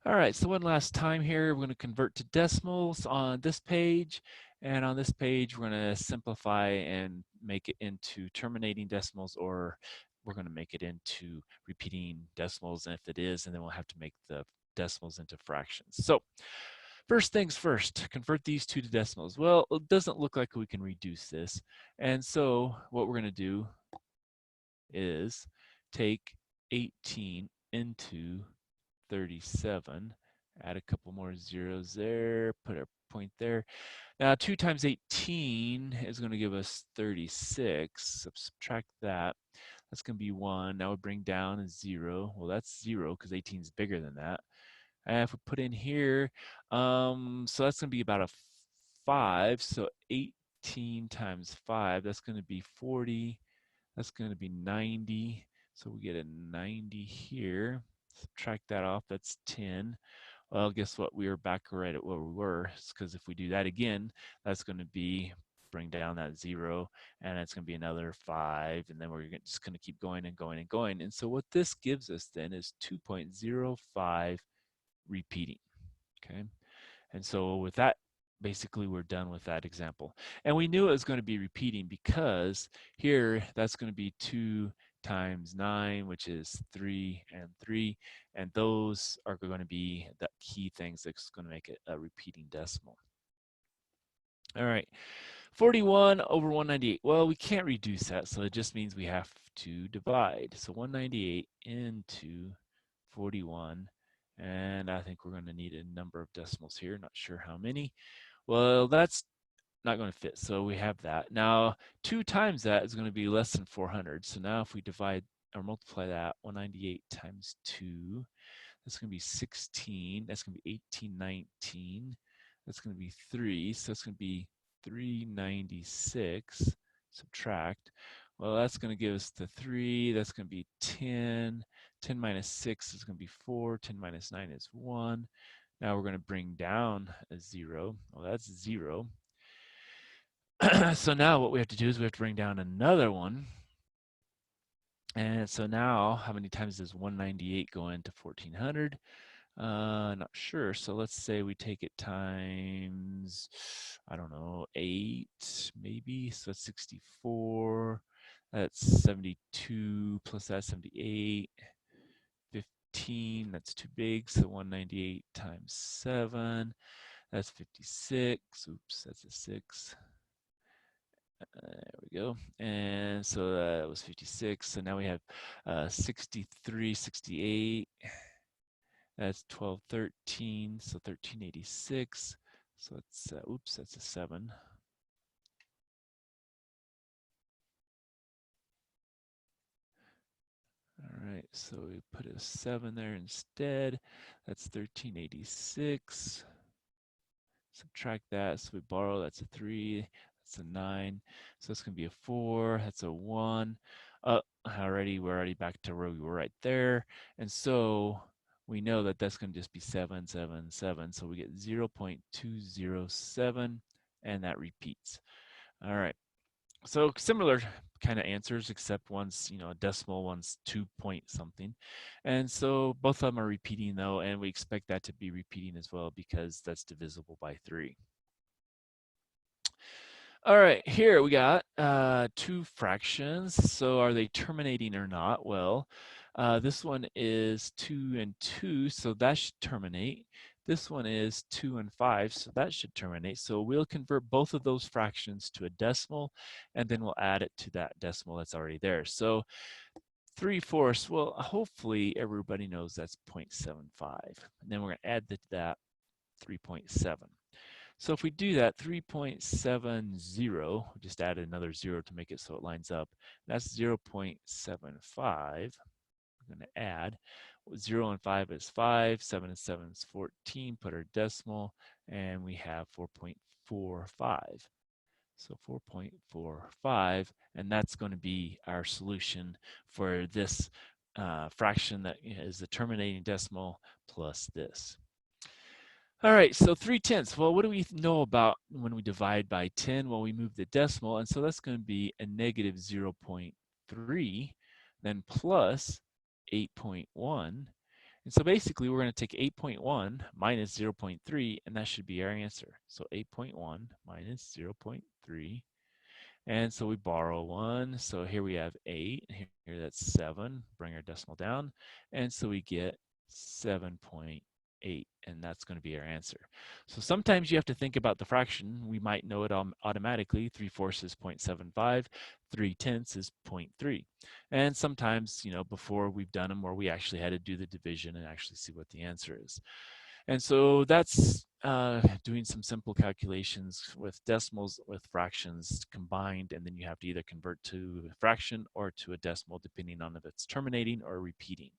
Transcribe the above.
All right, so one last time here, we're going to convert to decimals on this page. And on this page, we're going to simplify and make it into terminating decimals, or we're going to make it into repeating decimals. And if it is, and then we'll have to make the decimals into fractions. So first things first, convert these two to decimals. Well, it doesn't look like we can reduce this. And so what we're going to do is take 18 into 37, add a couple more zeros there, put our point there. Now 2 times 18 is going to give us 36. So subtract that. That's going to be 1. Now we bring down a 0. Well, that's 0 because 18 is bigger than that. And if we put in here, so that's going to be about a 5. So 18 times 5, that's going to be 40. That's going to be 90. So we get a 90 here. Subtract that off, that's 10. Well, guess what? We are back right at where we were, because if we do that again, that's going to be, bring down that 0, and it's going to be another 5, and then we're just going to keep going and going and going. And so what this gives us then is 2.05 repeating, okay? And so with that, basically we're done with that example. And we knew it was going to be repeating because here that's going to be 2 times 9, which is 3 and 3. And those are going to be the key things that's going to make it a repeating decimal. All right, 41 over 198. Well, we can't reduce that, so it just means we have to divide. So 198 into 41. And I think we're going to need a number of decimals here, not sure how many. Well, that's not going to fit, so we have that. Now, 2 times that is going to be less than 400. So now if we divide or multiply that, 198 times 2, that's going to be 16. That's going to be 1819. That's going to be 3. So that's going to be 396. Subtract. Well, that's going to give us the 3. That's going to be 10. 10 minus 6 is going to be 4. 10 minus 9 is 1. Now we're going to bring down a 0. Well, that's 0. So now what we have to do is we have to bring down another one. And so now, how many times does 198 go into 1400? Not sure. So let's say we take it times, I don't know, 8 maybe. So that's 64. That's 72 plus that 78. 15, that's too big. So 198 times 7. That's 56. Oops, that's a 6. There we go. And so that was 56. So now we have 63, 68. That's 12, 13. So 1386. So it's, oops, that's a 7. All right, so we put a 7 there instead. That's 1386. Subtract that, so we borrow, that's a 3. That's a 9. So it's going to be a 4. That's a 1. We're already back to where we were right there. And so we know that that's going to just be 7, 7, 7. So we get 0.207, and that repeats. All right. So similar kind of answers, except one's, a decimal, one's 2 point something. And so both of them are repeating though, and we expect that to be repeating as well because that's divisible by 3. All right, here we got 2 fractions. So are they terminating or not? Well, this one is 2 and 2, so that should terminate. This one is 2 and 5, so that should terminate. So we'll convert both of those fractions to a decimal, and then we'll add it to that decimal that's already there. So 3/4, well, hopefully everybody knows that's 0.75. And then we're going to add to that 3.7. So if we do that, 3.70, just add another 0 to make it so it lines up. That's 0.75. We're going to add 0 and 5 is 5, 7 and 7 is 14. Put our decimal, and we have 4.45. So 4.45, and that's going to be our solution for this fraction that is the terminating decimal plus this. All right, so 3/10. Well, what do we know about when we divide by 10? Well, we move the decimal, and so that's going to be a negative 0.3, then plus 8.1, And so basically we're going to take 8.1 minus 0.3, and that should be our answer. So 8.1 minus 0.3. And so we borrow 1. So here we have 8. Here that's 7. Bring our decimal down. And so we get 7.8. And that's going to be our answer. So sometimes you have to think about the fraction. We might know it automatically. 3/4 is 0.75. 3/10 is 0.3. And sometimes, before we've done them where we actually had to do the division and actually see what the answer is. And so that's doing some simple calculations with decimals, with fractions combined, and then you have to either convert to a fraction or to a decimal, depending on if it's terminating or repeating.